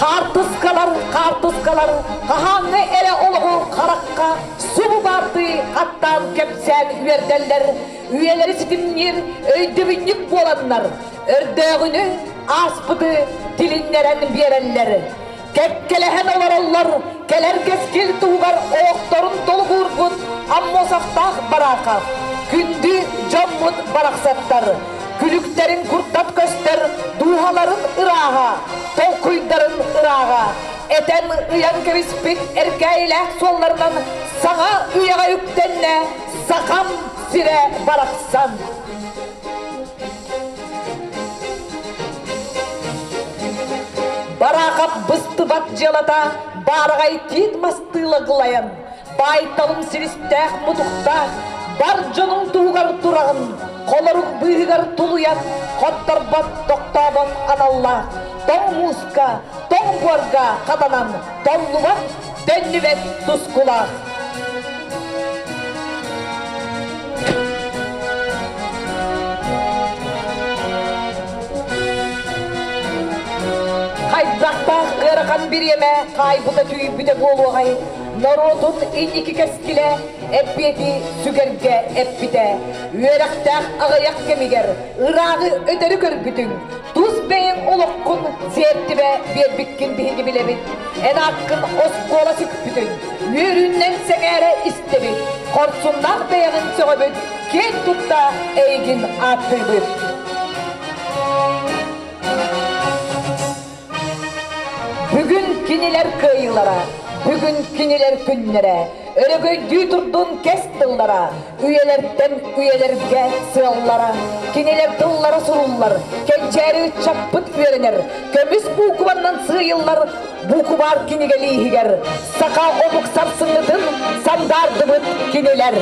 Kartıskalar, kahanlı ele oluğu karakka, sulu bardı, kattan kepsen üverdenler, üyeleri sitimler, öydübünlük bolanlar, ördöğünü, aspıdı, dilinleren biyerenler. Kekkelehen olarallar, keler keskil tuğgar, oğuktorun dolu gurgun, ammosaftağ baraka, kündü cammut baraksattar, külüklerin kurtlat göster, duhaların ırağa, tolkuydarın ırağa, eten ıyan kevispik erkeğiyle sollarından sana üyağa yüktenne, sakam sire baraksan. Barakap bıstı bat jalata, bargay tit mastıyla gılayan, baytalım siristeh mutukta, bar jonun tuğgar durağın, kolaruk bıyıgar tuluyan, kottar bat doktaban anallah, ton muska, ton buarga kadanan, ton luvat, dönlüvet tuskula. Kaydırakta ırakan bir yeme, kaybıda tüyü büde boluğay, narodun iki keskile, ebbiyeti sügerge ebbide, üyerekten ağayak kemiger, ırağı öderi körbütün, tuz beyin olukkun, zeyttibe bir bikkin bihingi bilebit, en hakkın oskola sükbütün, yüründen senere istebit, korsundan beyanın söğübüt, ken tutta eygin attırbıt. Bugün kiniler kıyılara, bugün kiniler günlere, örgöydüğü turdun kes tıllara, üyelerden üyelerge sığallara, kiniler tıllara surullar, kenceri çapıt verenir, kömüs bu kubandan sığıyıllar, bu kubar kinige lihiger, saka omuk sarsınıdın, sandardıbıt kiniler.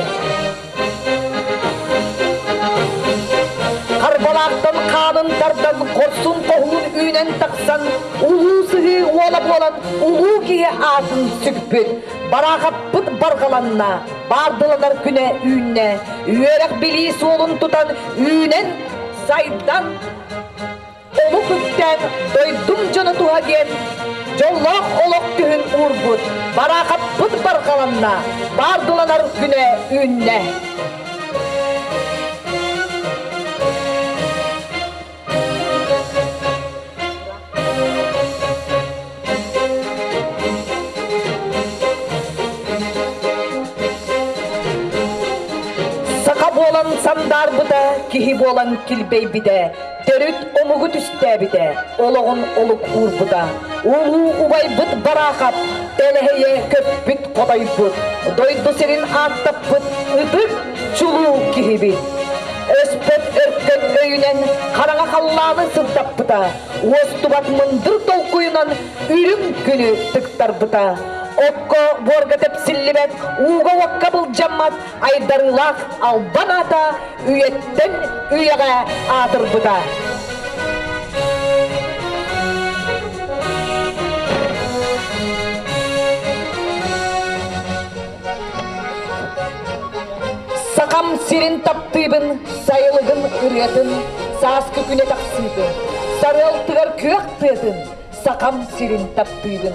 Karbalaktan kanın dardan, korsun tohun üynen taksan, ulu sıhı ola bolan, ulu giye atın sükpüt, baraka pıt bargalanna, bardılanar küne üyne, üyerek biliği solun tutan üynen, saydan, oluk ütten, doydum canı tuha gen, jollak olok tühün urbut, baraka pıt bargalanna, bardılanar küne üyne. Bolan sandar bıda, kihi bolan kilbey bide, dörüt omugut üstte bide, oloğun oluk urbuda, ulu ubay bıt barakap, teleheye köppüt koday bıt, doydu senin attap bıt, ıdık çulu kihi bit. Öspet örkön öyünen, karana kallanı sırtap bıda, ostubat mındır dolkuyunan, ürüm günü tıktar bıda. Okko borga tepsillibet, uga vakkabıl cammat, aydarılak albanata, üyetten üyege atır bıda. Sakam sirin taptıybın, sayılığın üriyatın, sağız köküne taksıydın, sarıl tığır kök tığdın, sakam sirin taptıybın.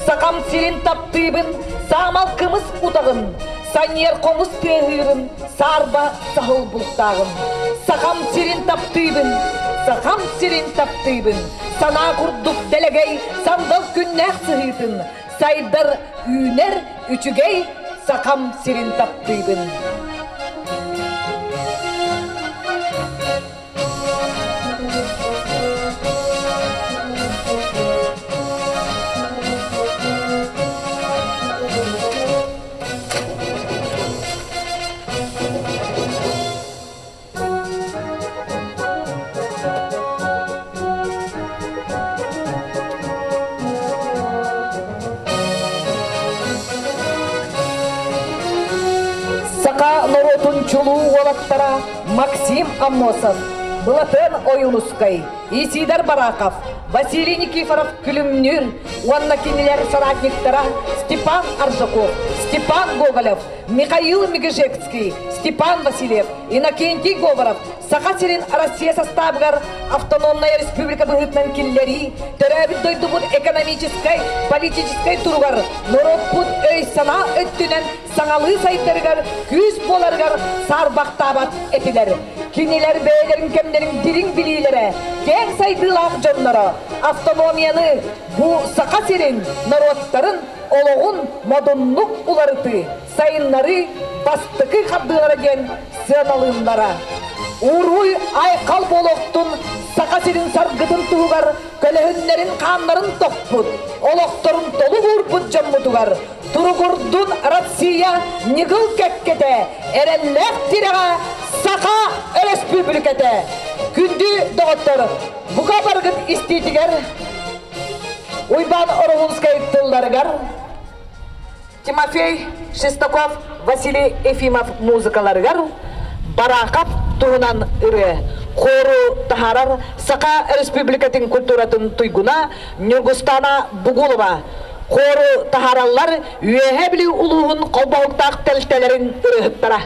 Sakam sirin taptıybın, sağmal kımız udağın, sanyer komuz tehirın, sarba sahıl bulutağın. Sakam sirin taptıybın, sana kurduk delegey, sandal günler sıhıydın, saydar üner üçügey, sakam sirin taptıybın. Народун чулу олаттара Максим Амосов, Былатын Ойунускай, Исидар Бараков, Василий Никифоров Күлімнүр, Уанна Кинилер Соратниктара, Степан Аржаков, Степан Гоголев, Михаил Мегежекский, Степан Васильев, Иннокентий Говоров, Сахасилин Россия составгар Автономная Республика Быгытнан Киллери, Терабит Дойдубут экономической, политической тургар, Норотпут Өйсана Өттүнен, Саңалы Сайттаргар, Күз Боларгар, Сарбақтабат Этилер, Кинилер Бейлерин Кемдерин Дирин Билилері, Кен Сайдылақ Жоннары, автономияны bu Сахасилин народтарын олоғын модунлук уларыты, сайынлары бастықы қабдылары ген сыналымдара. Уруй айқал болоқтун Сахасилин саргытын туғар, көліхінлерін қанларын тоқпыд, олоқтарын толы ғурпыд жаммытуғар. Тургурдун Россия нигыл кәккете, әрелләк тиреға Саха республикете. Күнді доғыттар, бұға барғыт істейтігер, Уйбан Оровунскай тылдарыгар, Тимофей Шестаков, Василий Ефимов музыкаларыгар, Бараков туғынан үрі, Хору Тахарар, Сақа республикатын культуратын туйгуна, Нюргустана Бугулова, Хору Тахараллар, үйәхәбілі ұлуғын қолбауықтақ тәлтелерін үріхіттара.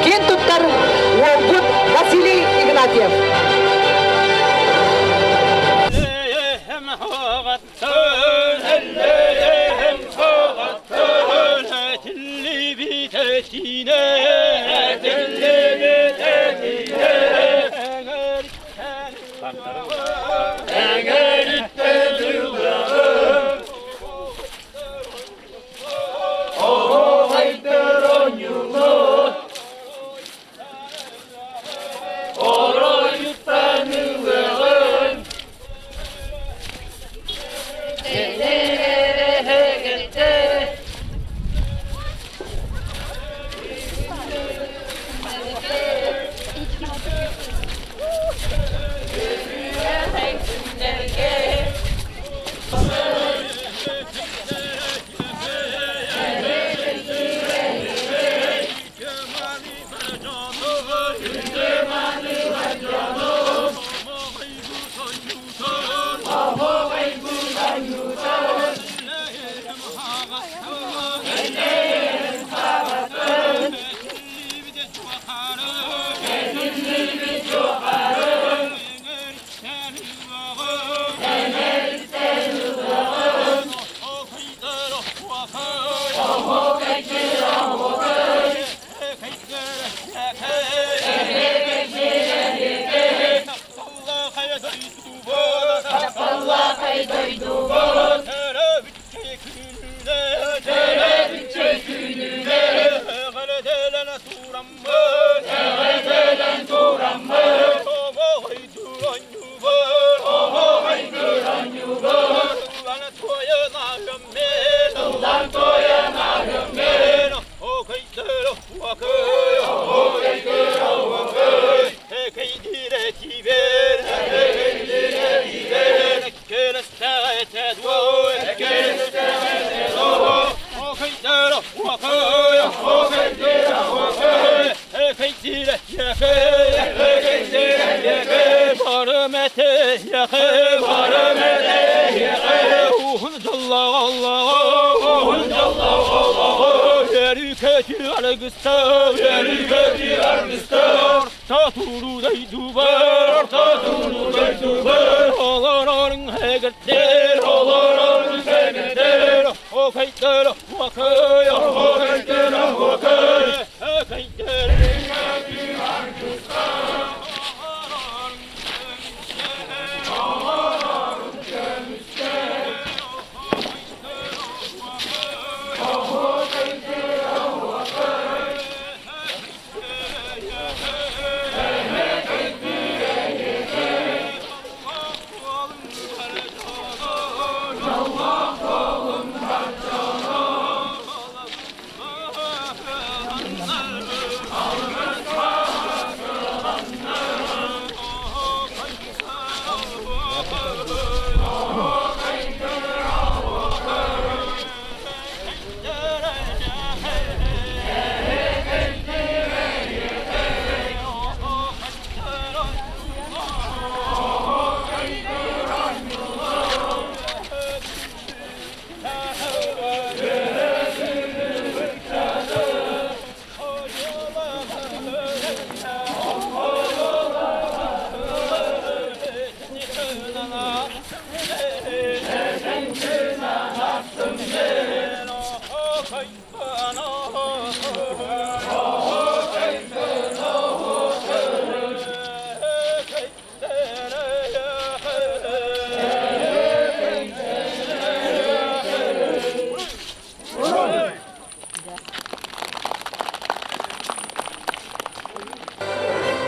Кен туттар Василий Игнатьев.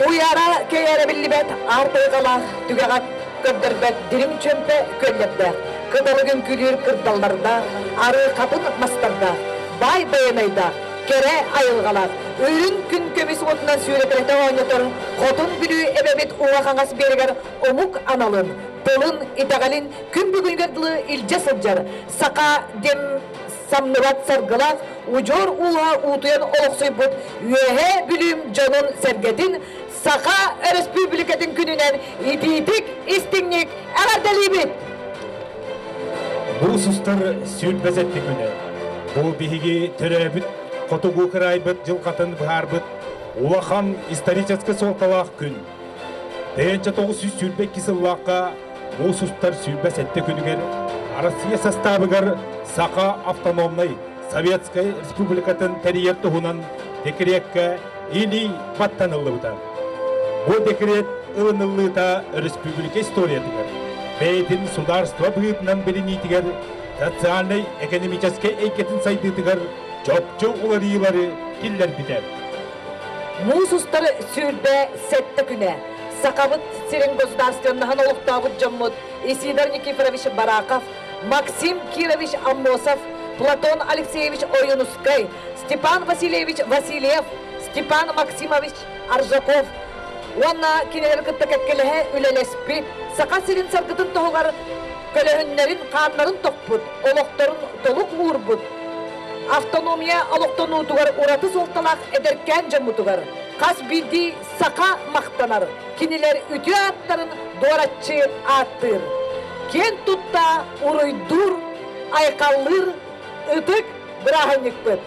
Uyara köyere billibet artığı kalak tügeğat kördürbet dirim çömpe köllerde. Kıdalığın külür kırdallarda, arı kapın mastarda, bay bayanayda, kere ayılgalar. Ürün gün kömüsü otundan süretelete oynatır, kotun gülü ebebet uğakangas beriger omuk analın, tolun itagalin gün bugüngördülü ilce sılcar, saka dem samnıvat sargılar, ucor uğa uğduyan oluqsuy bud, üyehe bülüm canın sergetin, saka Respublikatin gününen ititik istinlik ağardalibit. Bu sustar sürbezetti güne. Bu bihigi töröbüt, kotugu kıraybıt, жылқатын быхарбыт, улахан исторический солталақ күн. Тенче 900 сүрбек кисыллаққа bu sustar сürбесетті күнігер Россия составыгар Сақа автономной Советской Республикатын тәрiyet туғынан декретке или баттанылы бұдан. Bu dekret ылынылыта республика историятыгар. Бейтин сударство быытынан белинитигер, социальный экономический эйкетін сайдытыгар, жопчу уларыйлары киллер битер. Мусустары сүрдә сәтті күнә. Сақабыт Сирен государственныхан олықтабыт жоммут Исидор Никифорович Бараков, Максим Кирович Аммосов, Платон Алексеевич Оюнускай, Степан Васильевич Васильев, Степан Максимович Аржаков. Уанна кинелер кыттакаккелеhe үлелеспи, Сақа Сирен саргытын тоғылар көлөһүннерин қанларын тоқпут, олықтарын толық уырбут. Автономия олықтануутугар ураты солталақ эдеркен жамутугар. Қас билди Сақа мақтанар. Кинелер үтü аттарын доратчы аттыр. Кен тутта уройдур, айқаллыр, ытык бірағынник бөт.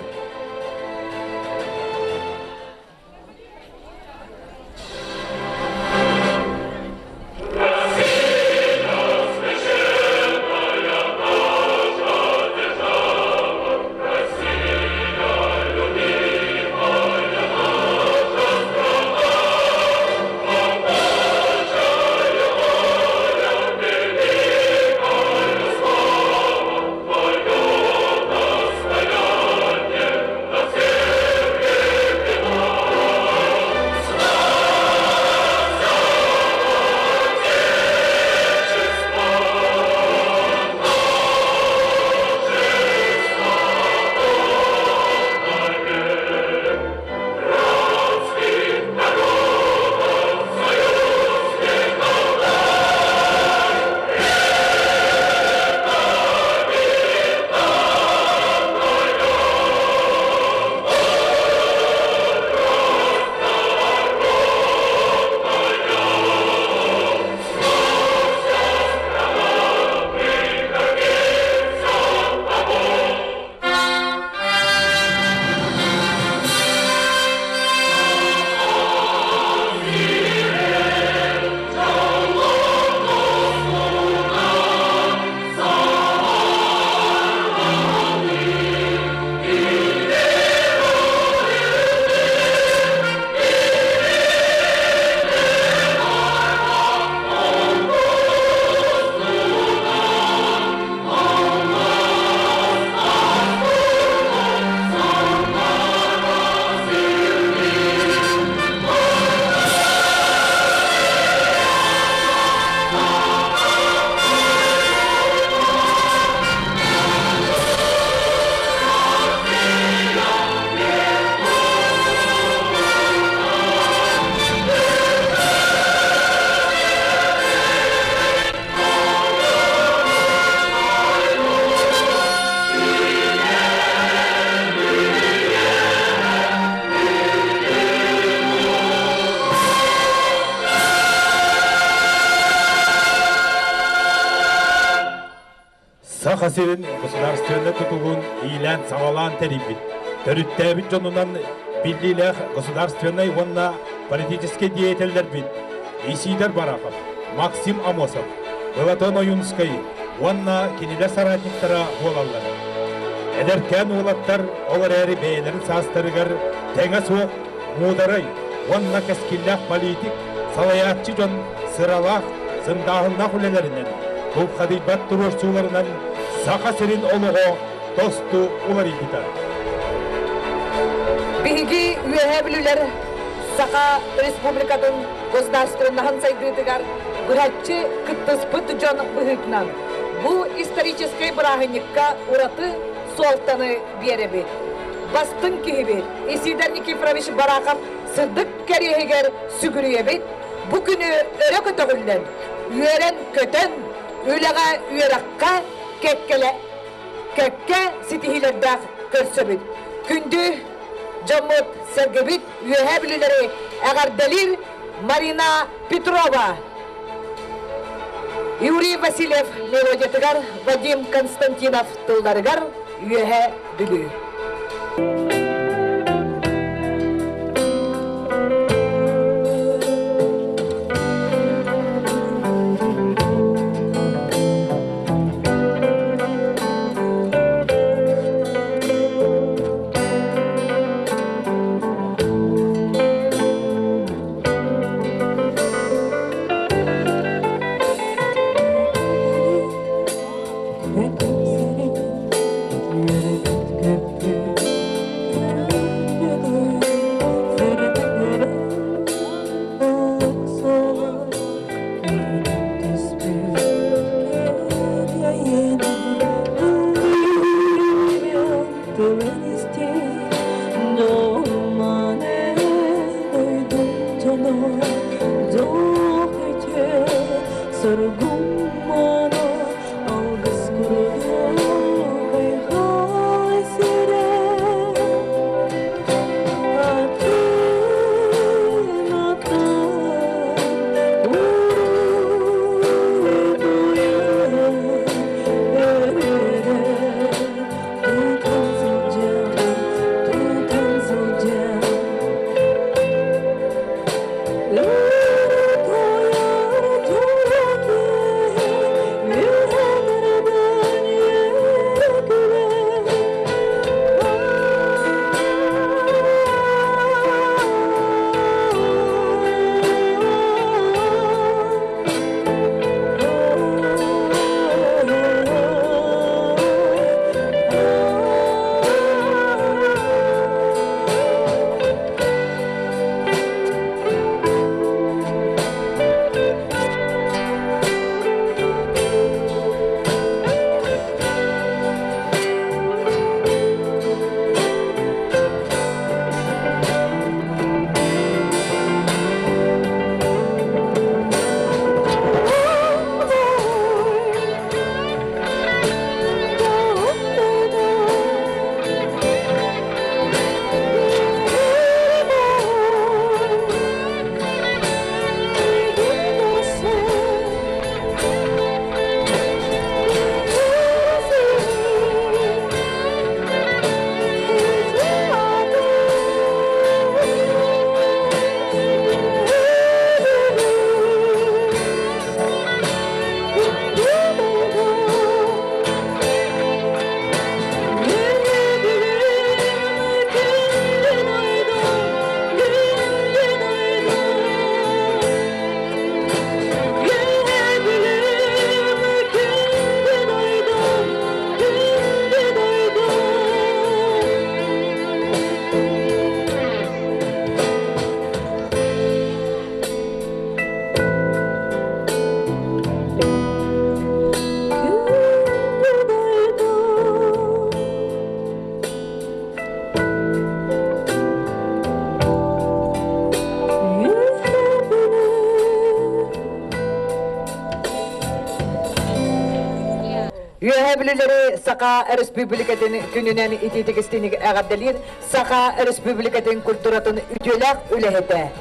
Сақа Сирен государственный тутугун илен сағалан терибит. Төрүттәбит жонунан биллилер государственный вонна политический деятельдер бит. Исидор Бараков, Максим Амосов, Платон Оюнскай, вонна кинилер соратниктара болалар. Эдеркен улаттар олар әрі бейлерін састырыгар теңе соқ мударай, вонна кәскиллах политик, салаятчы жон сыралақ, сындағылна хүлелерінен, бұл қадибат тұрушсуларынан Сақа Сирен олығы досту улар ипитар. Биги үәһәбілілер Сақа республикатын государственныхан сайдыдыгар бұратчы кыттыспыт жон бұхытнан. Бұл исторической брахынникка ураты солтаны береби. Бастын кихиби Исидор Никифорович Бараков сырдык кәрегер сүгіріебет. Бұ күні өрі көтігілден, үйерен көтін, үйліға үйераққа кәкке сетихилердақ көрсөбіт. Күнді жамыт сәргібіт үйәбілілері әғардалир Марина Петрова, Юрий Васильев мелодиятыгар, Вадим Константинов тылдарыгар үйәбілі. Üyebilileri Saka Respublika'nın gününen ititikistini ağabdelir, Saka Respublika'nın kulturatını ütülak ülehete.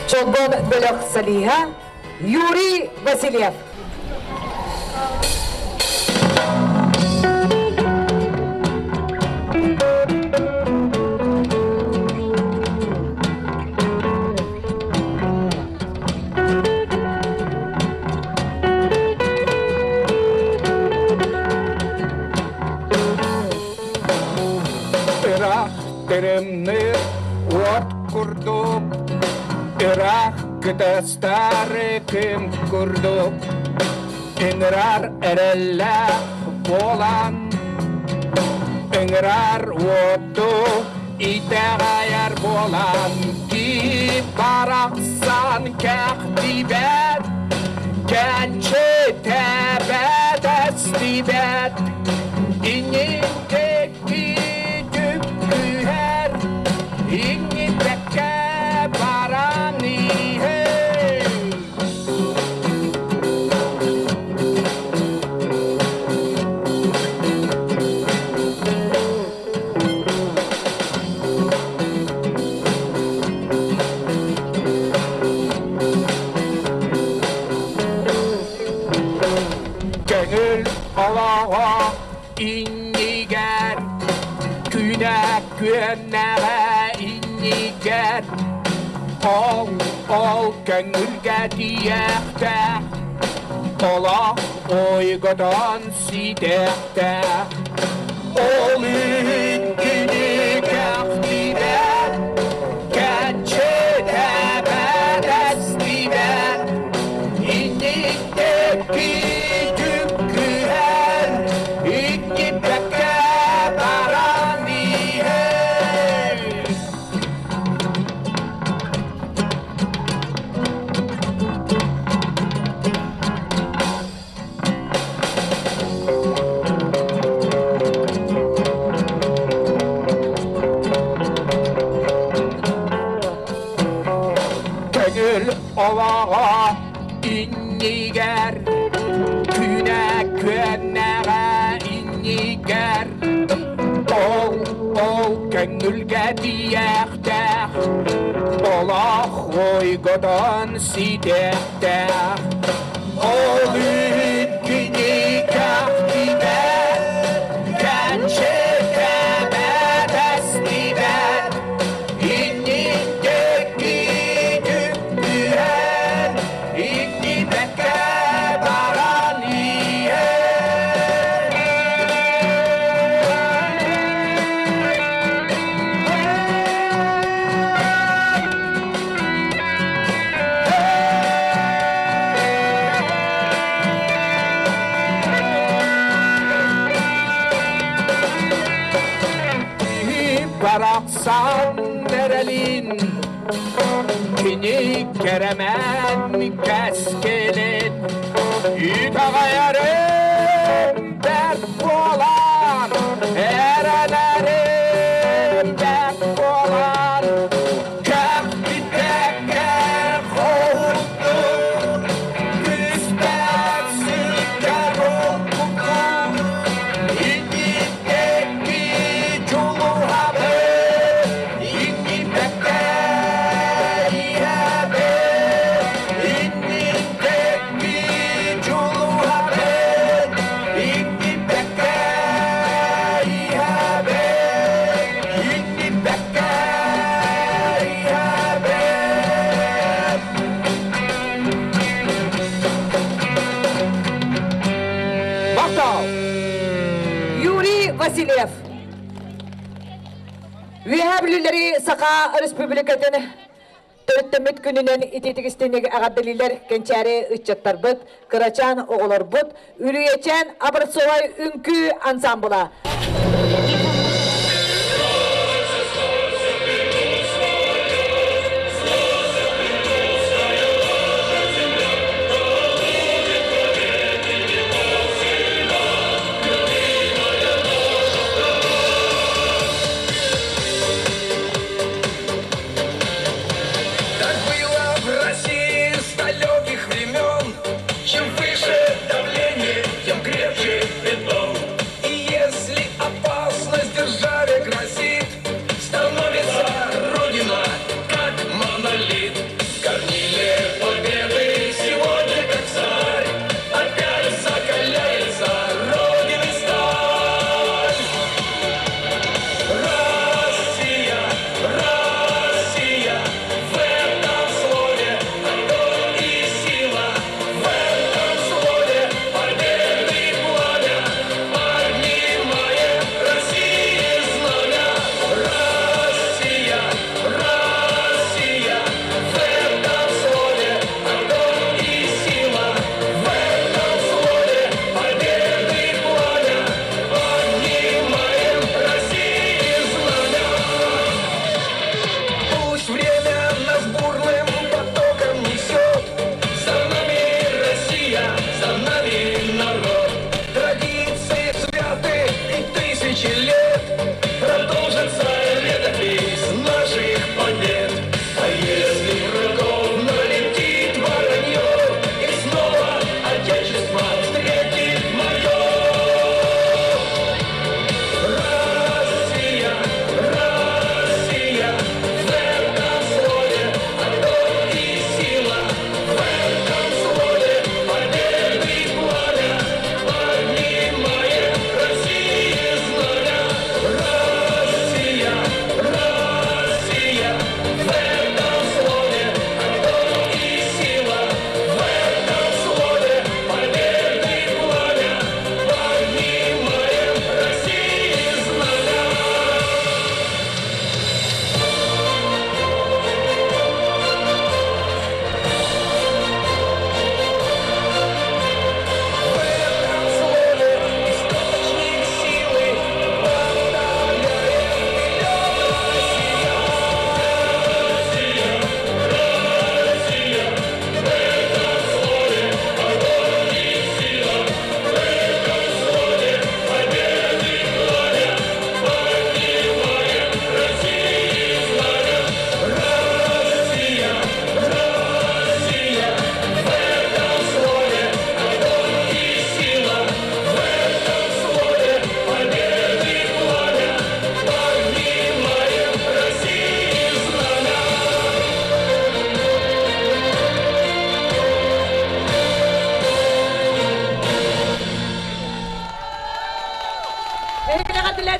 Çolbon Bölük Saliha, Yuri Vasilyev. Теремны от курдук, Ирак кыта старый кым курдук, Инграр эрелле болан, Инграр отту итегаяр болан, Ки барақсан кәқ дибет, Кәнче тәбәт әстибет, Инен текки Inni pekke barani hey Gönül alağa inniger Güne güneğe inniger Ol gönülge diyekte Ola oygadan sidekte Ol ünkini kekdide Gençe tebe destide İnnikte bir tükküher İnni peke barani hey olağa inniger Küne könneğe inniger Ol köngülge diyekter Ola hoygodan sidekter Ol ütkini kahtiber Kençe kebet estiber İnnindeki dükkühen İnni bekke baraniyen Baraksan nerelin Kini keremen keskelin Yütağayarım dert bolan Erenlerim dert bolan Köpti teker kovdum Küsper süker oldum İndindeki çulu haber İndindeki haber İndindeki çulu haber İndindeki haber İndindeki haber Baktał Юрий Васильев. Üyeblileri Saka Respublika'nın Törüttümüt gününün ititikistiniği ağadililer gençeri ıççattar bıt, kıraçan oğular bıt, ürüyeçen Abrasovay ünkü ansambula. Так было в России с далеких времен. Чем выше давление, тем крепче бетон. И если опасность державе грозит, становится Родина как монолит. Корнили победы сегодня как царь. Опять закаляется Родины сталь. Россия, Россия, в этом слове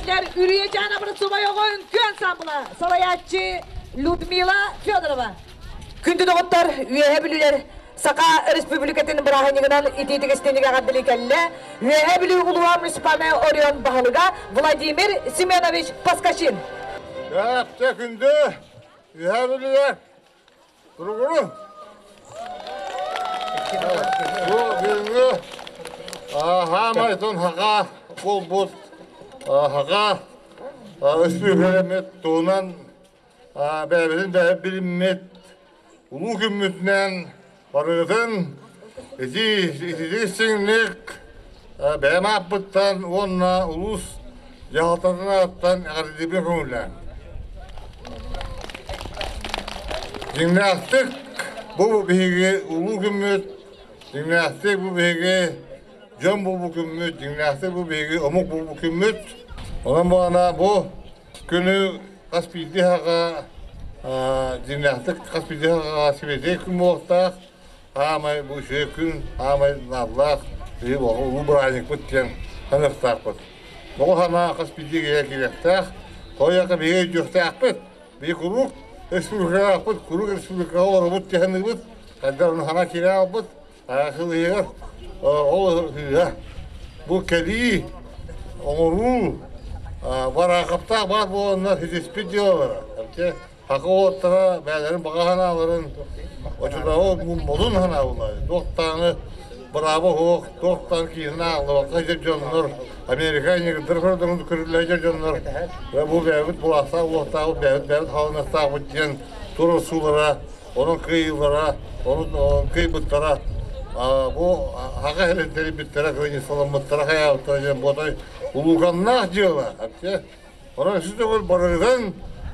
Bilger Ürüye Canabırı Subayoğun Kön Sambula Salayatçı Ludmila Fedorova. Күнді доғыттар үйе білілер Сақа Республикатын бірағынығынан итетігістеніге ғаддылы кәлі үйе білі ұлуа мұнисипалны Орион бағылыға Владимир Семенович Паскашин. Әпте күнді үйе білілер тұрғырын. Бұл бүгінгі хамайтын хақа бұл бұд хақа өспекелемет туынан бәбілін бәбі біліммет Ulu gümmütünden barıdın, iti-iti-singlik, bəyəm apıttan, onna ulus yahatadına attan ağrıdibin könüller. Dinləxtik bu bihigi ulu gümmüt, dinləxtik bu bihigi jön bu gümmüt, dinləxtik bu bihigi omuk bu gümmüt. Ondan bana bu günü kaspidi haqa dinləxtik qasbidi qasbidi gün boğdaq, hamay bu şey gün, hamay navlaq, ulu bıranik bütken hanıqtaq büt. Bu hana qasbidi gelekilektak, koyaka bege jöxtaq büt, bir kuruk, Respublika'ya büt, kuruk Respublika'ya oru büt kehanı büt, kadar onu hana kira büt, ayakıl yer, bu keli, oru, varakaptaq var bu onlar hizespit diyorlar. Hakkı oğuttara, bəylərin bağa hanaların, oçuda o modun hana bunlar. Doktanı bravo hoq, doktan kiyini ağlı bakıca canlar, Amerikaniyya dırfırdığını kürüleyce canlar. Ve bu bəbit bulaqsa, oğuttağı bəbit halına sağbıt diyen turu sulara, onun kıyılara, onun kıybıtlara, bu haqqa helentleri bittere, kıyını salamıtlara, hayatlara, boday uluğanlar diyorlar. Ona siz de bu barıdan,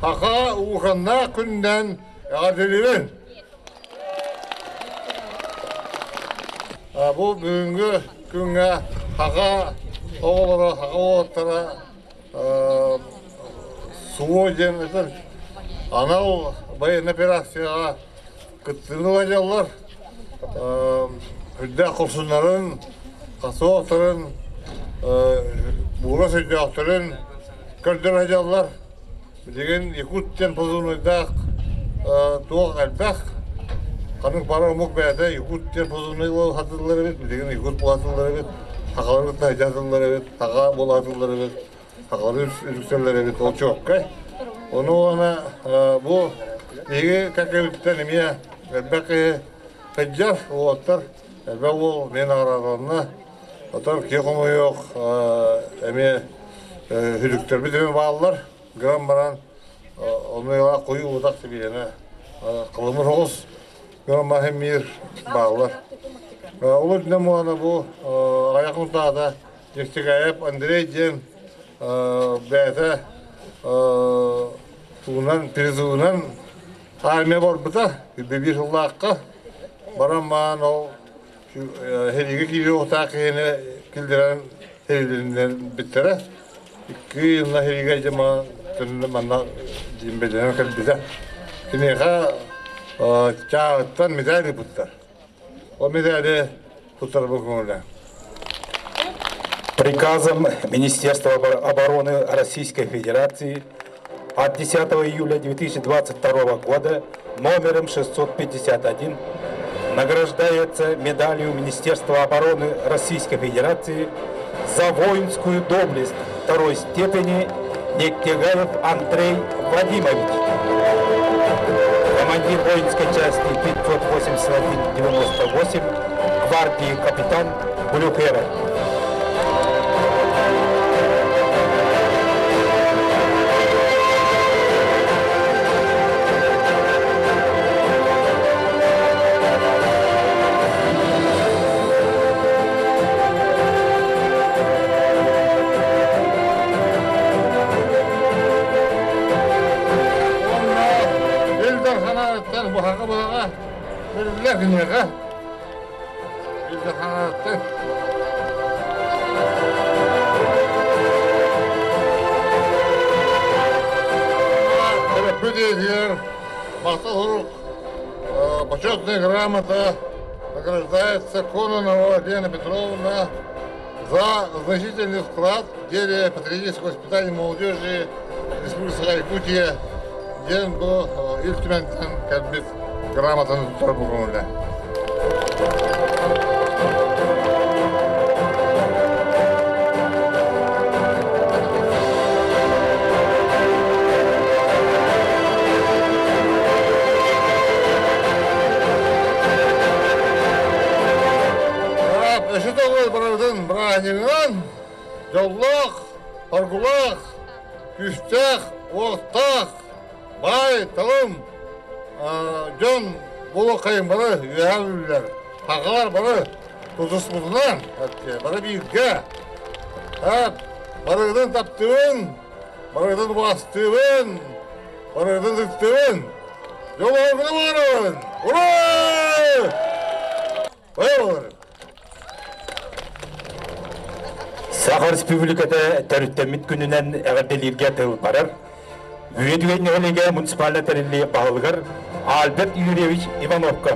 Haqa uğanna günden adilirin. Bu bugünkü günge haqa oğullara, haqa oğuttara suğu cemmetin anal bayan operasyaya kıttığını vacallar. Hüdde kursunların, qası oğutların, buğra söyleyeceklerin köldür vacallar. Degen Yakut'tan pozulmaydaq, tuğ albaq, kanın para omuk bəyədə Yakut'tan pozulmaydı hatırları bet, degen Yakut bu hatırları bet, haqaları bet, hacatırları bet, haqa bol hatırları bet, haqaları üstükserleri bet, o çok kay. Ona bu dege kakavitten emiye, elbaq haccar, o atar, elbaq o men ağrarlarına, atar kekomu yok, emiye hüdükter bitime bağlılar. Gram baran, onlara koyu udak sebiyene, kılımır oğuz, gram hem bir bağlar. Olur ne muana bu, ayakın dağda, yüksek ayıp, Andrei Cem, bəyədə, tuğunan, prizuğunan, halime var bu da, bir yılda haqqı, baran bağın o, herige gibi otağı yine kildiren herillerinden bittere, 2 yılda herige cema, Manna jimbeden kalbida. Kiniha çağıttan medali puttar. O medali puttar bugünle. Приказом Министерства обороны Российской Федерации от 10 июля 2022 года номером 651 награждается медалью Министерства обороны Российской Федерации за воинскую доблесть второй степени Нектягаев Андрей Вадимович, командир воинской части 581-98, гвардии капитан Блюхера. Bu hakkı bana verirler ki neye? Biz de kanattı. Evet, bu diyor, Махта Хурук, почетная грамота награждается Кононова Лена Петровна за значительный вклад в деле патриотического воспитания молодежи Республики Якутия, ден бұл инструментен кәлбет грамотаны тұтар бұғынылды. Барадың бұрағынығын жоллақ, паргулақ, күштақ, оқтақ, бай, талым, жон болу қайын бары үйәлілер. Пағалар бары тұзыс бұзынан, бары бейгге. Барығдың таптығын, барығдың бастығын, барығдың үктігін. Жол орғыны барығын. Ура! Бай болар. Саха Республикада төрүттемит күнүнен әгәрделерге тыл барар. Үйедіген нәлеге муниципалды тәрелі бағылғыр Альберт Юрьевич Ивановка.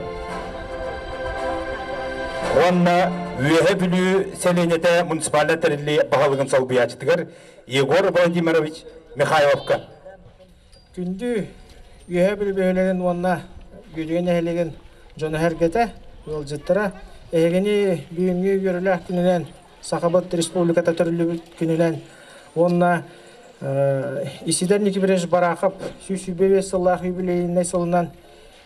Онна үйе бүлі сәленеті муниципалды тәрелі бағылғын салбиячытығыр Егор Владимирович Михайловка. Күнді үйе бүлі бөлеген онна үйедіген нәлеген жоны әргеті ол жыттыра. Әгені бүйінгі көрілі күнінен Сахабат Республиката төрілі күнілен онна исидер Никибереш Барахап сүйсүйбеве сыллах юбилейіне сылынан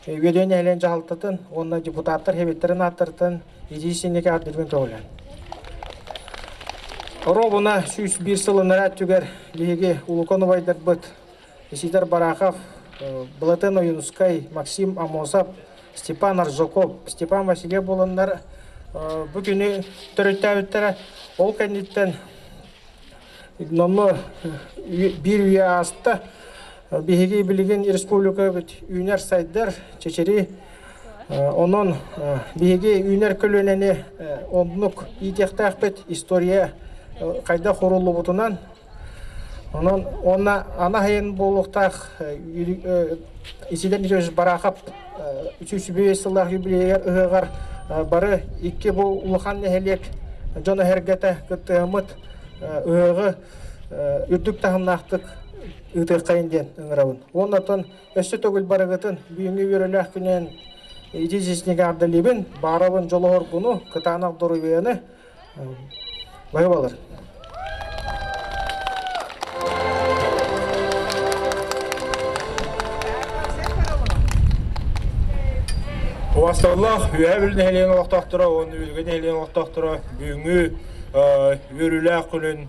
өден әлен жағалтатын, онна депутаттар хебеттерін аттыртын едейсенеке ардырмен тоғылан. Робына сүйс бір сылынара түгер леге Улукону байдар бұд исидер Барахав, Блатен Оюнускай, Максим Амосап, Степан Аржоков, Степан Василия болындар бүгіні түріттәуіттері ол кәнеттен номы бір үйе асты бігеге білген республика үйнер сайдар чечері оның бігеге үйнер көлінені ондық идектақ бет история қайда қорулы бұтынан онна ана хайын болуқтақ исидер Никибереш Барахап 305 сыллақ юбилейер ұғығар бары икке бұл улахан нәхелек жона хәргәті күттіғымыт ұғы үрдік тағымнақтық ұтық қайынден ұңырауын. Оннатын өсі төгіл барығытын бүйінгі өріләқ күнен едезесінеге ардалебін барабын жолы орғыны күтағынақ дұры өйені бай балыр. Уасталлах үйәбіл нәхелен олақтақтыра, оны өлген нәхелен олақтақтыра, бүгінгі өріләқ күнін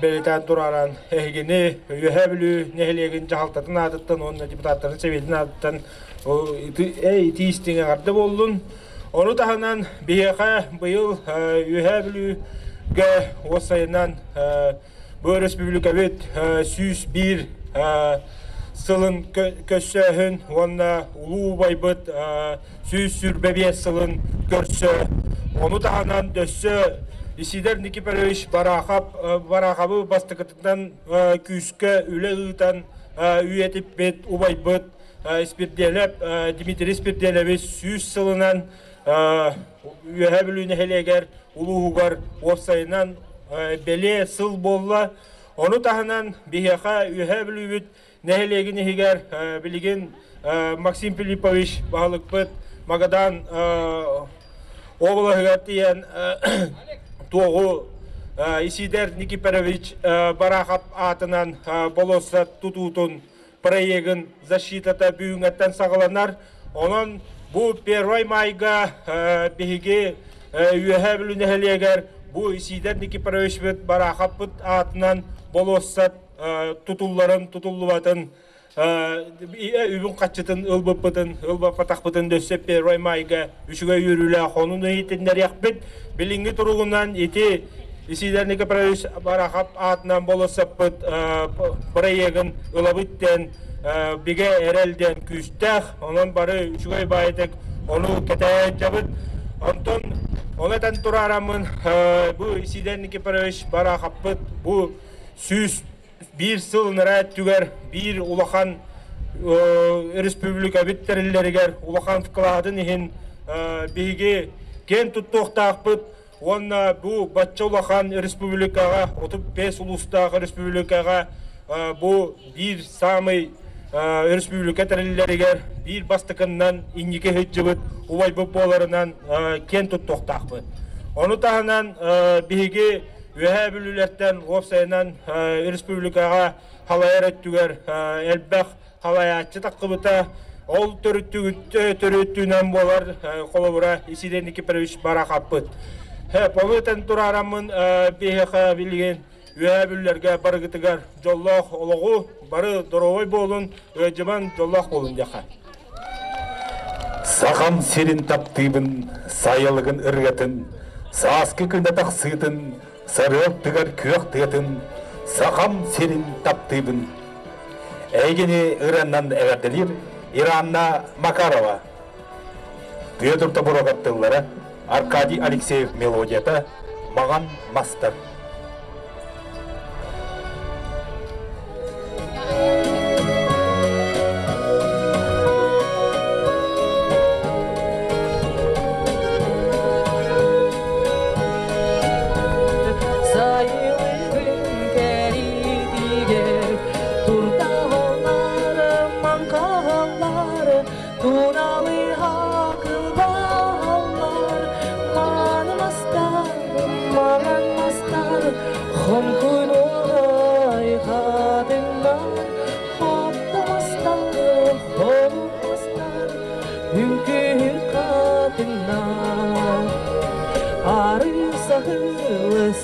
бәлетен тұраран әйгені үйәбілі нәхелеген жағалтатын адыттан, оны депутаттарын сәбетін адыттан тиістіңе қарды болдың. Оны тағынан бейеқа бұйыл үйәбіліге осайынан бұл республика бет сүйіс бір сылын көссөһін, онна улуу байбыт сүйіс сүрбәбе сылын көрсө. Оны тағынан дөссө Исидер Никипарович Барахабы бастықытынан күйіскі үлі ұйтан үйетіп бет убайбыт спирделеп, Дмитрий спирделебе сүйіс сылынан үйе білуіне хелегер улууғар опсайынан беле сыл болла. Оны тағынан бейеқа үйе білуіт нәхелеген егер білген Максим Филиппович бағылық бұд Магадан оғылығығат дейін тоғы Исидер Никипарович Барахап атынан болоса тұтутын проегін защитата бүйіңеттен сағыланар. Онын бұл первай майға бейге үйе білуіне хелегер бұл Исидер Никипарович бұд Барахап бұд атынан болоса тұтулларын үйбін қатшытын, ылбыппытын, ылбапатақпытын дөссеп первай майға үшіге үйірілі қонын өйтіндер яқпет. Білінгі тұрғынан еті Исидер Никипарович Барахап атынан болысаппыт проегін ылабыттен біге әрелден күстәқ, онын бары үшіге байытық, оны кәтәйет жабыт. Онтын, онытан тұрарамын бұл Исидер Никипарович Барахаппыт бұл сүйіс bir sıl nərət tügər, bir ulaqan республика bitтерілерігер, ulaqan tıqıladın ehin, bihi gen tuttuqtaq bit, онна бу Батчолахан республикага, отуп 5 улустагы республикага бу бир самый республика тәрелләргә бир бастыкыннан иннике хеҗҗибет убай боларынан кен туттактакбы. Оны тагынан биге вәһәбүлләрдән гопсайнан республикага халайрат түгәр элбах халаячы такыбыта ол төрөттүнән болар колобура исиденики перевиш баракаппыт. Повытен турарамын биһа билген вәһәбүлләргә баргытыгар жоллох ологу бары доровой болун өҗман жоллох болун жака. Сахам серин таптыбын, сайылыгын ыргатын, сааскы күнді тақсытын, сарып тыгар күйек тыгатын, сахам серин таптыбын. Әйгені Ираннан әверделер, Иранна Макарова. Петр Табурогаттылары, Аркадий Алексеев мелодията, маған мастер.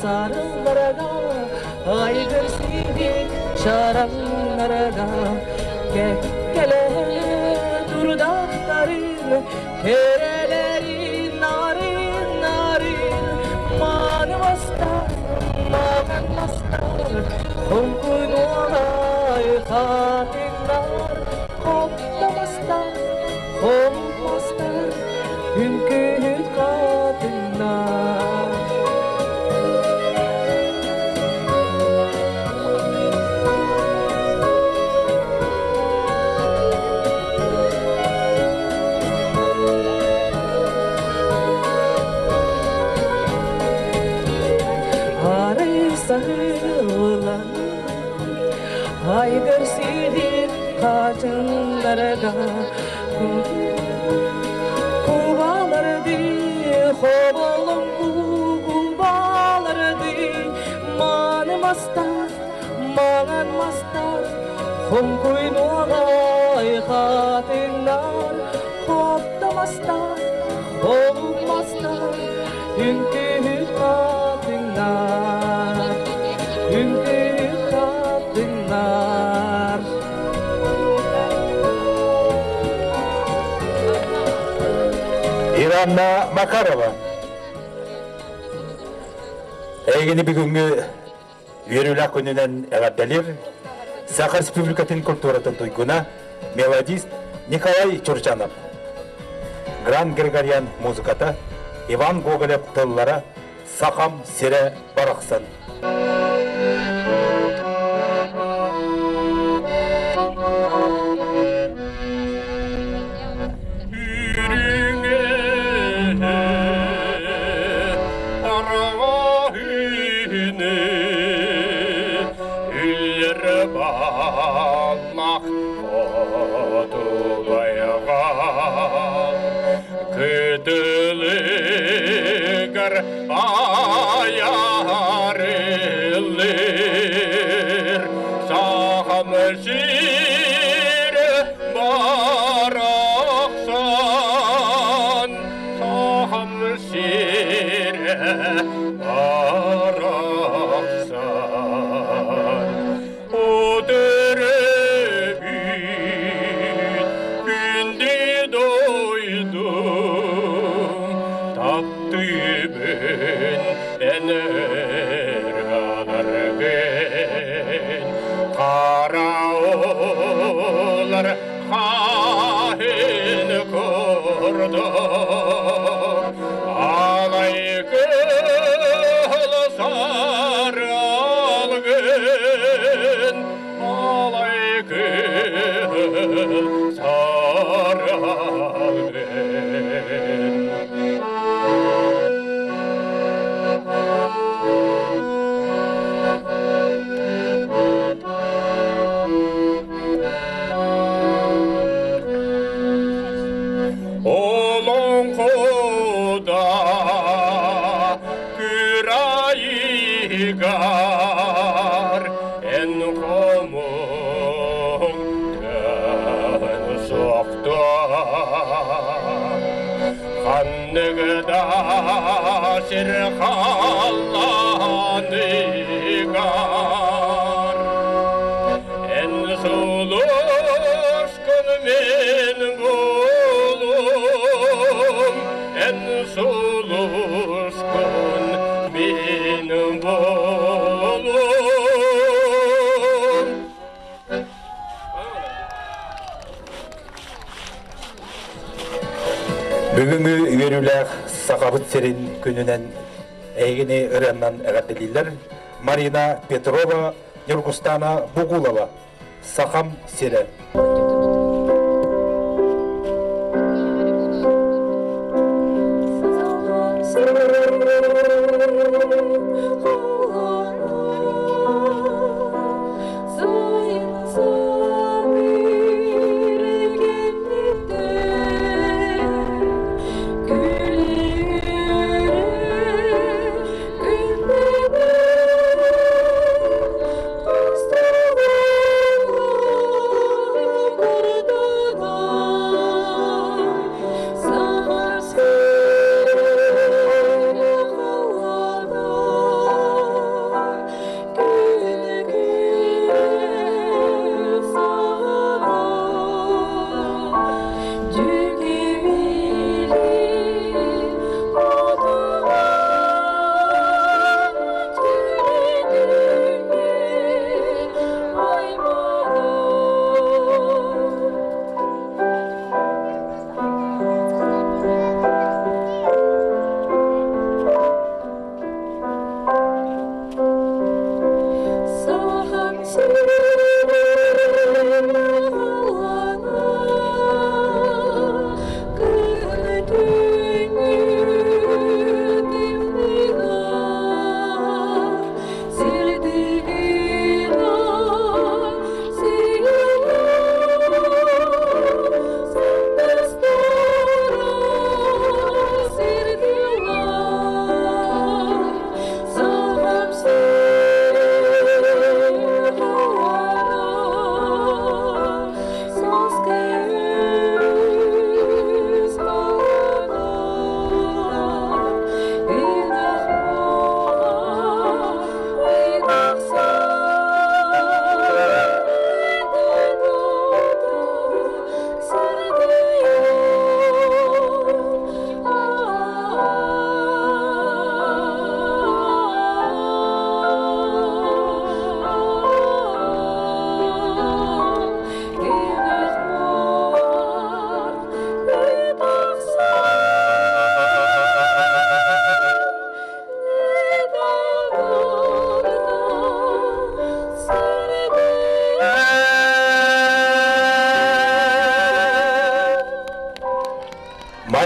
Sarılara aygır sivik şaranlara kele durdakların kerelerin narin narin manı mastar magan mastar hunkun olay katinlar kopta mastar hom mastar hünkü katinlar. Aygır sidik kaçınlarga kubalardı hobolum kubalardı manı mastar mağan mastar hom kuynu olay katinlar kopta mastar hom mastar hünkü katinlar hünkü katinlar. Iranna Makarova. Әйгені бүгінгі верулі күнінен әғаддалер Сахар Республикатын культуратын тұйгуна мелодист Николай Чурчанов. Гран Григориян музыката Иван Гоголев тыллара Сахам Сере Барақсан. Ayarılır saham şire baraksan saham şire baraksan o dörebin gündi doydum tattımın energalargın karaoğlar hain kurdum alay kıl saralgın alay kıl saralgın Kanlıgıda şirhallanıgar En suluşkun men bulum En suluşkun men bulum Бүгүнгү үйөрүләр Сакабыт серин күнүнен эйгини ыраннан эгатилилер Марина Петрова, Нюргустана Бугулова. Сакам сере.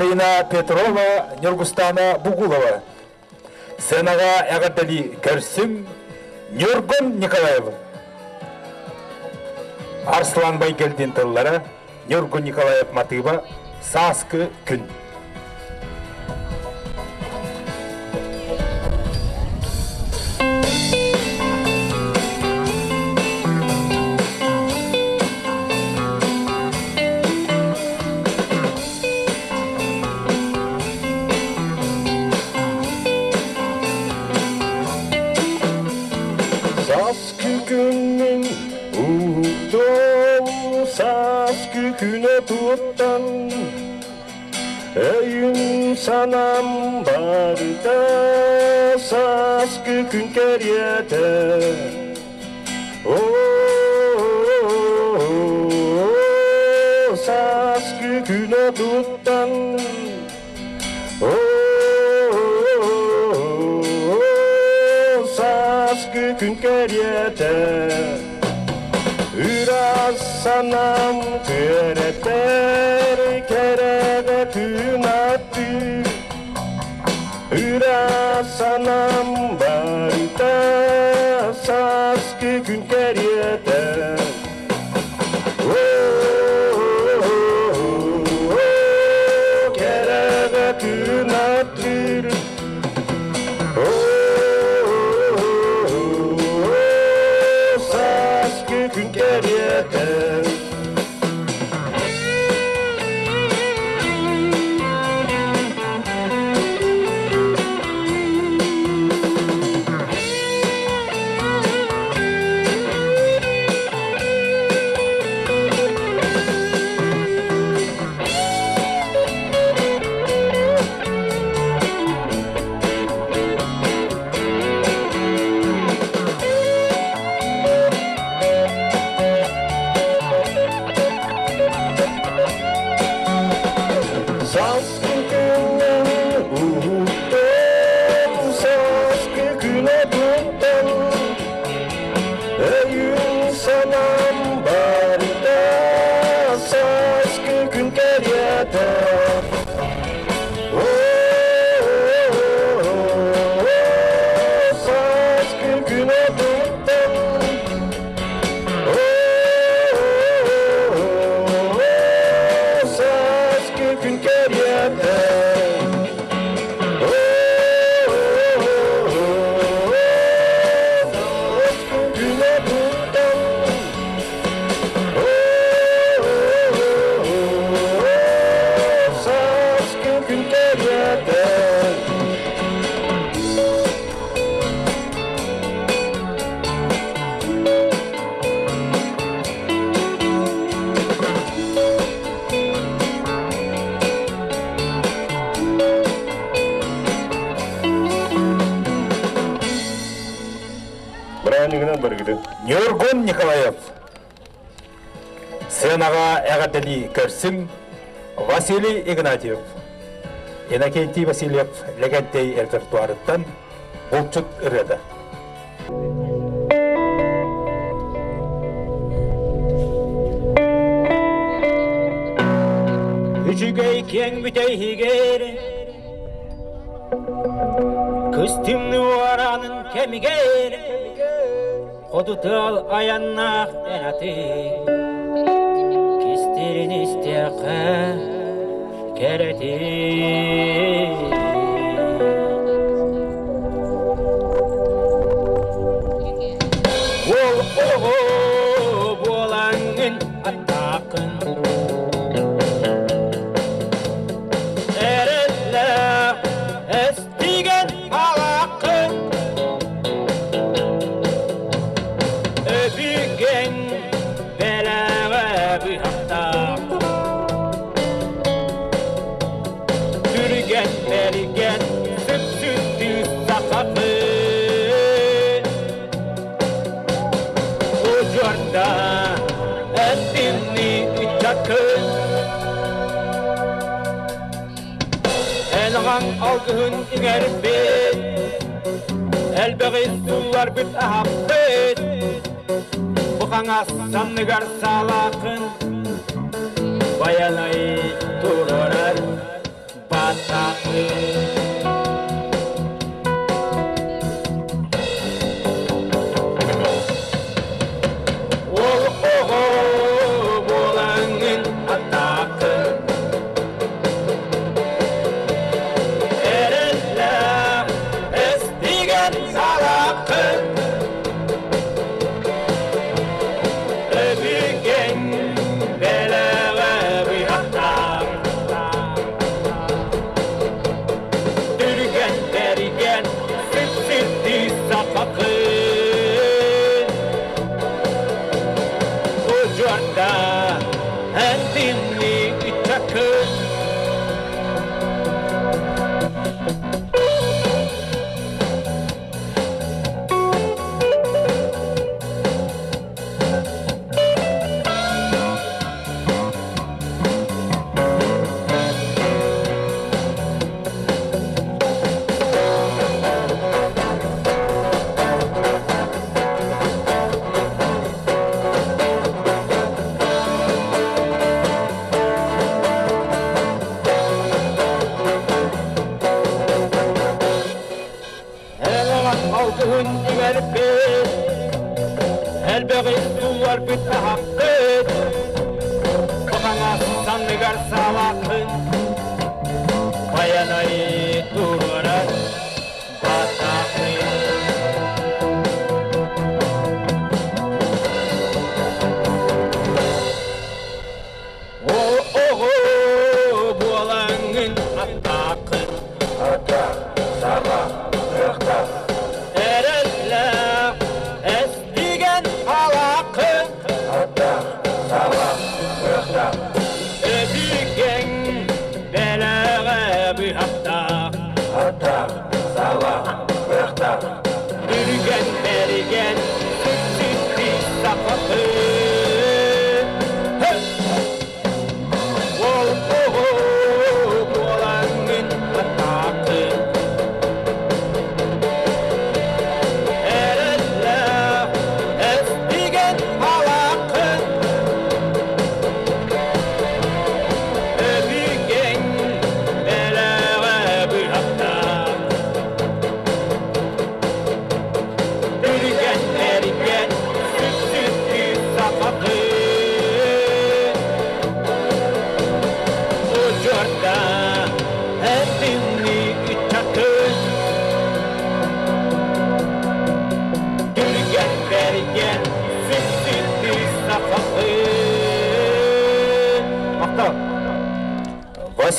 Марина Петрова, Нюргустана Бугулова. Сенага ягатали Кәрсім, Нюргун Николаев. Арслан Байгелдин тыллары, Нюргун Николаев Матыба, Саскы күн. Күне туттан өйін санам барда саскы күн кәреді саскы күне туттан саскы күн кәреді Üras sanam köreter kerede tün attı Üras sanam barda saskı gün keriyede Kerede tün attı Gün geriyede Нюргун Николаев. Сценаға әғатыни көрсін Василий Игнатьев. Иннокентий Васильев легендей репертуарыттан бұлчыт үреді. Үчігей кен бүтей хигері Күстімні оранын кемігері Қодутал аяннақ әнаты Кестерін істеқі кәрәті Ол оғы болаңын аттақын Әрілі әстіген алақын Öpügen belağa bir hafta Türgen bergen süt sütü sakatı Ucunda ettimni çakın Elğan algın inger bir Elbeği sular bir ahabbet Buğana sanıgar salakın Bayanay dururar batakın Ol oğu bolanın atakın Erenler estigen salakın Elbeği sular bir tahakkıt Buğana sanıgar salakın Bayanayı dururar batakın Oğu buğalanın attakın Atak, sabah, rıhtak Erenler estigen alakın Atak, sabah, rıhtak Öpügen belağa bir hafta Atak, sabah, rıhtak Ürgen bergen süt sakatı Ol oğu buğalanın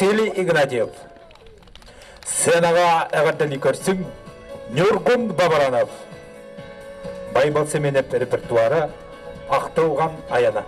Василий Игнатьев. Сценаға әғардали көрсің Нюргун Бабаранов. Байбал Семенеп репертуары Ақтылған аяна.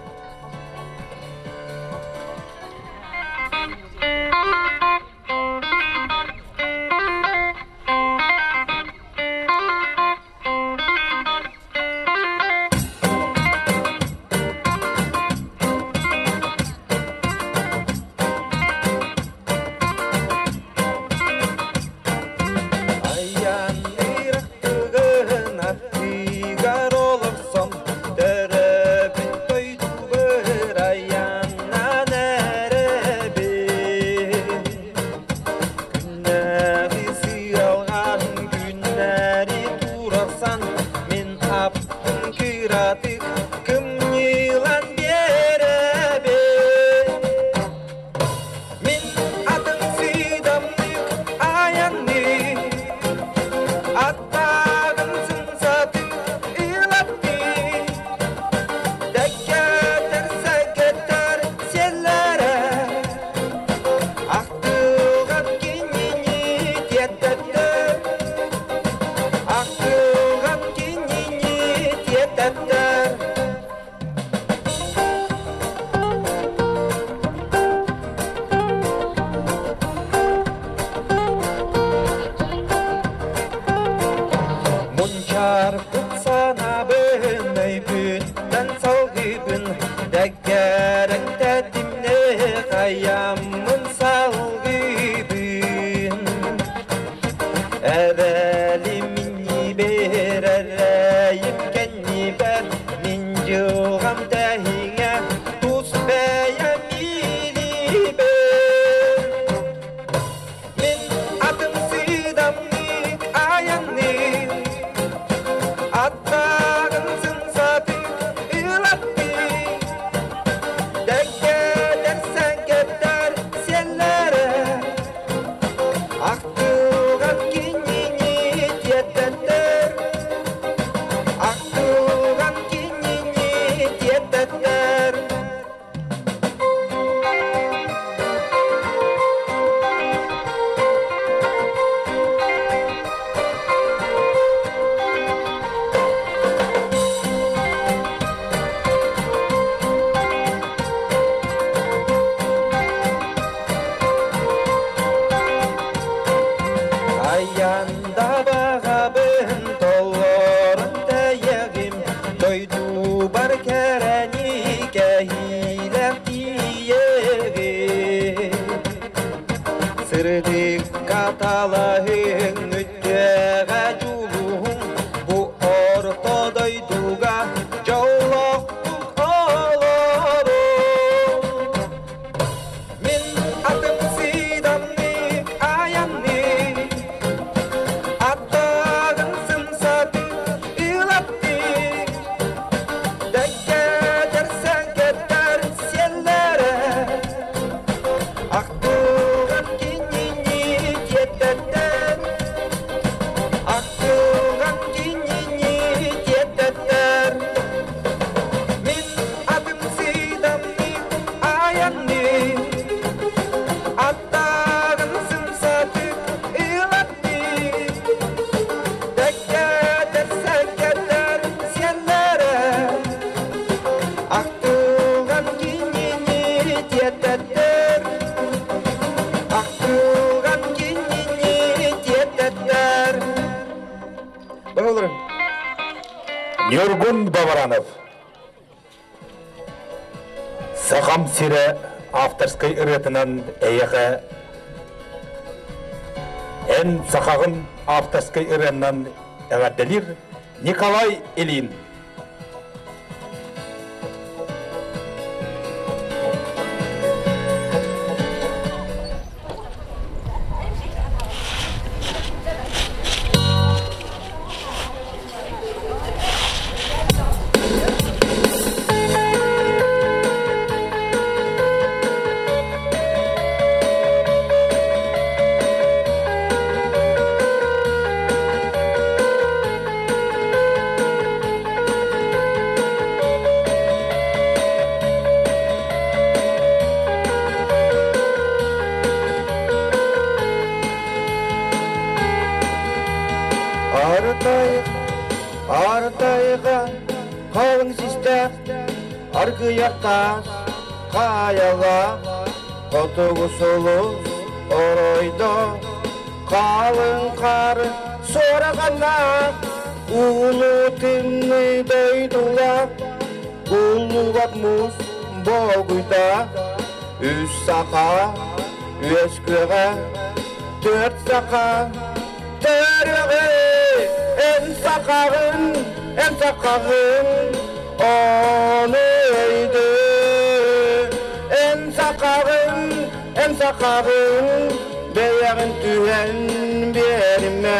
Нюргун Бабаранов. Сақам сирі авторской ретінен әйеғі. Ән сақағын авторской ретінен әғаддалир Николай Ильин. артайға қалың систер арғы яқтас қаяла қотығы сұлыз оройды қалың қары сорағанда улы тінні дойдулап улуғат мұз болғыда үш сақа өскөға төрт сақа төрігі ән сақағын оны өйді ән сақағын бәяғын түйен беріме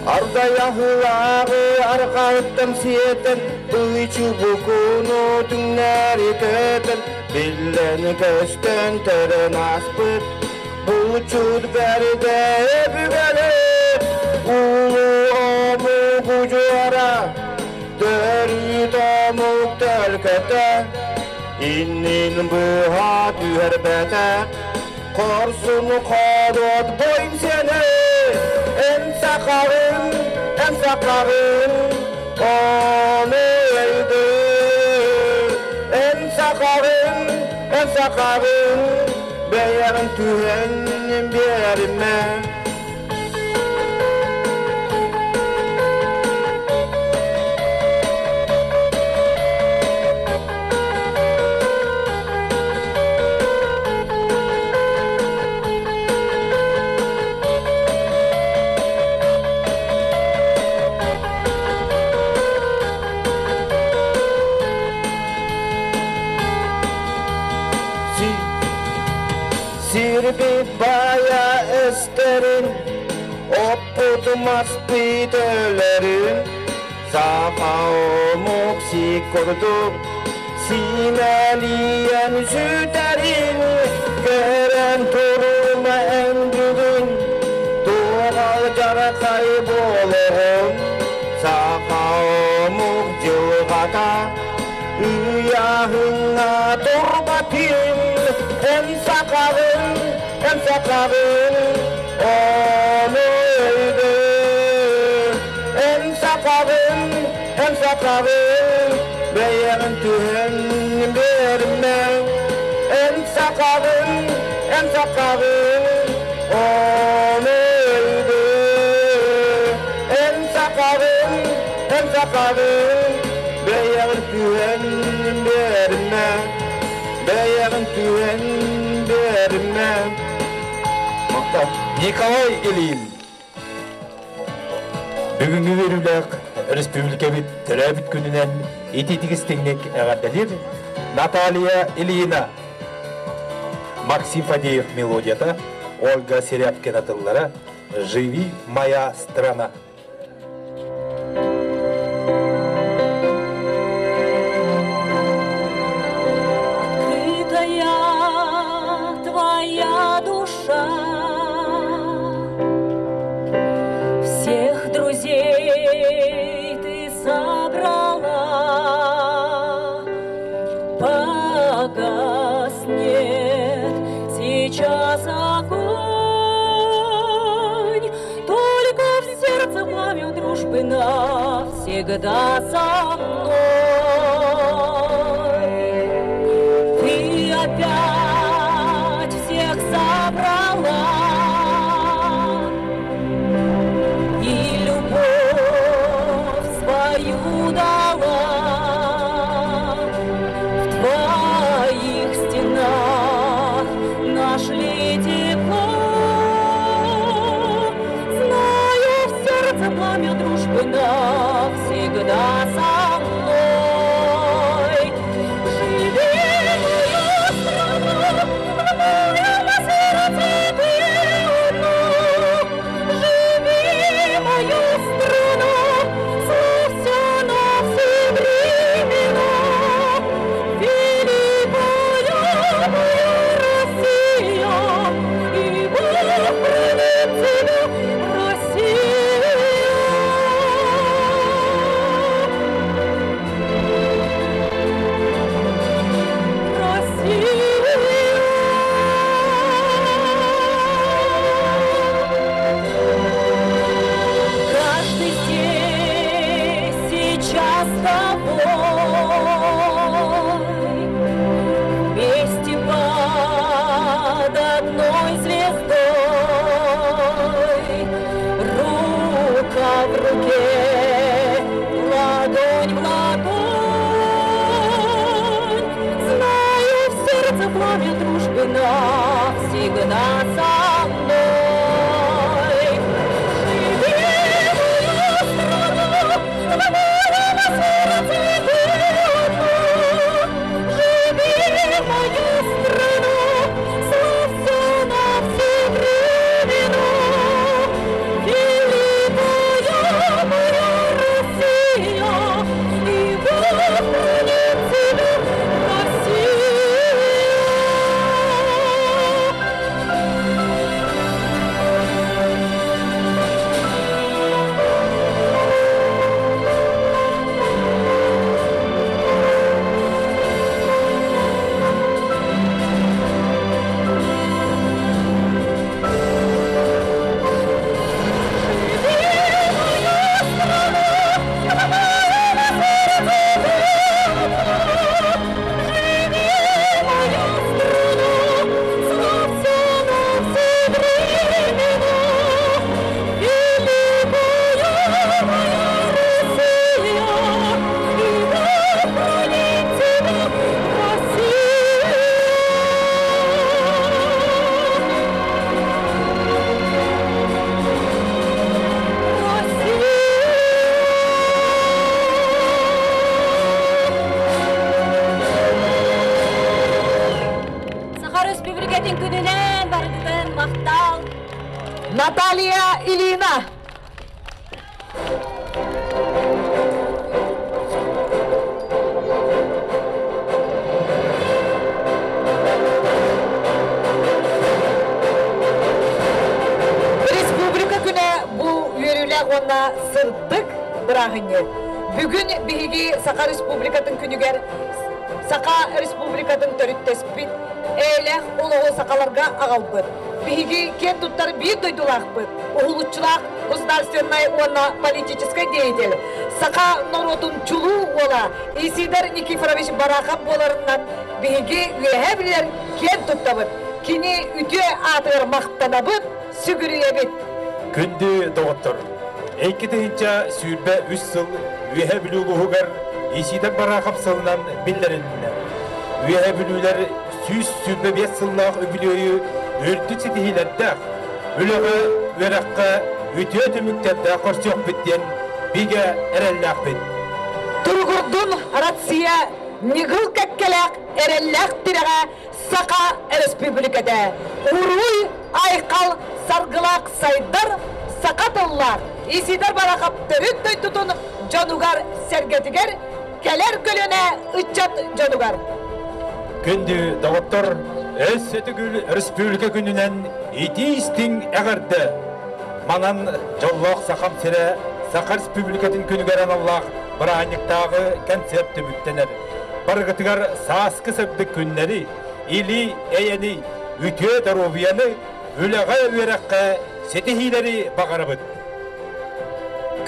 Ardayahulағы арқауттан сетін Үйчу бұкуну түңнәрі көтін Биллені көстен түрін аспыт Бұчуд бәрді өбігәлі Улу ому құжуара Дөріт омук төлкөті Иннин бұға түйер бәті Korsun kodot boyun seni En sakarın onu öldü En sakarın beyerin tühenin berime Sirbit baya esterin Opputmaz bitelerin Saka omuk sikurduk Simeliyen süterin Gören turuma endüdün Doğal jara kaybolun Saka omuk jılgata Uyahına turbatin En sakarın onu öldü En sakarın beyerin tühenin berime En sakarın onu öldü En sakarın beyerin tühenin berime Beyerin tühenin berime Николай Ильин. Бүгінгі өрілік республика бит түрәбіт күнінен ететігіз теңнек әғардалер Наталья Ильина, Максим Фадеев мелодията, Ольга Серябкина тыллары «Живи, моя страна». Сейчас огонь, только в сердце пламя дружбы навсегда со мной. Ты опять всех собрала и любовь свою дала. В твоих стенах нашли тепло, знаю, в сердце пламя дружбы навсегда со мной. Живи, моя страна! одной звездой. Рука в руке, ладонь в ладонь. Знаю, в сердце пламя дружбы навсегда со мной. Живи, моя страна, в моем сердце горно. Живи, моя страна, славься на все времена. Великая моя Россия, и Бог хранит тебя, Россия. Саха Республикатын күнінен бардығын мақтал. Наталья Ильина. Республика күні бұл үйерілер ona сырдық бірағыне. Бүгін бігі Сақа Республикатын күнігер Сақа Республикатын төріттеспін, әйләқ олығы сақаларға ағалбыд. Бігі кен тұттар бір дойдулақпыд. Оғылытчылақ государственной ona политической деятель. Сақа народун чулу ола Исидар Никифорович Барахап боларынан бігі үйе білер кен тұттабыд. Кені үте атыр мақтанабыд, сүгірі ебет. Күнді доғыттыр. Әйкетейінча сүйірбе 3 сыл үйе білуғығығар Исидар Барахап сылынан білдерінді. Үйе білулер сүйіз сүйірбе 5 сыллақ өбілуі өрті сетихилердәқ. Үліғі өрәққа өте өтіміктерді қорсиоқ біттен биге әрәлләқ бит. Тургурдун Россия нигыл кәккеләк әрәлләқ тирәға Сақа Республикада. Уруй айқал саргылақ сайдар Сақатыллар. Исидар Барахап төріт тойтутун жанугар сәргетігер кәлер көліне үтчат жанугар. Күнді дауыттыр, өз сөтігіл республика күнінен етейістің әғірді. Манан жоллақ сақам сірі Сақа Республикатын күнігерен Аллах бірааниқтағы концепті бүттенер. Барғытығар сасқы сөбді күннері, или әйені, үте дарубияны, өліға өрәққа сетихилері бағарабыд.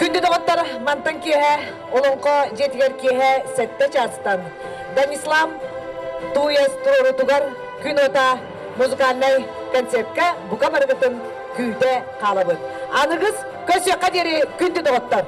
Күнді доғыттар мантын кеге, олонқо жетігер кеге сәтті частан. Данислам Туяс Турутугар күн ота музыкальный концертка бұқа барғытын күйде қалабыд. Анығыз көсеққа дері күнді доғыттар.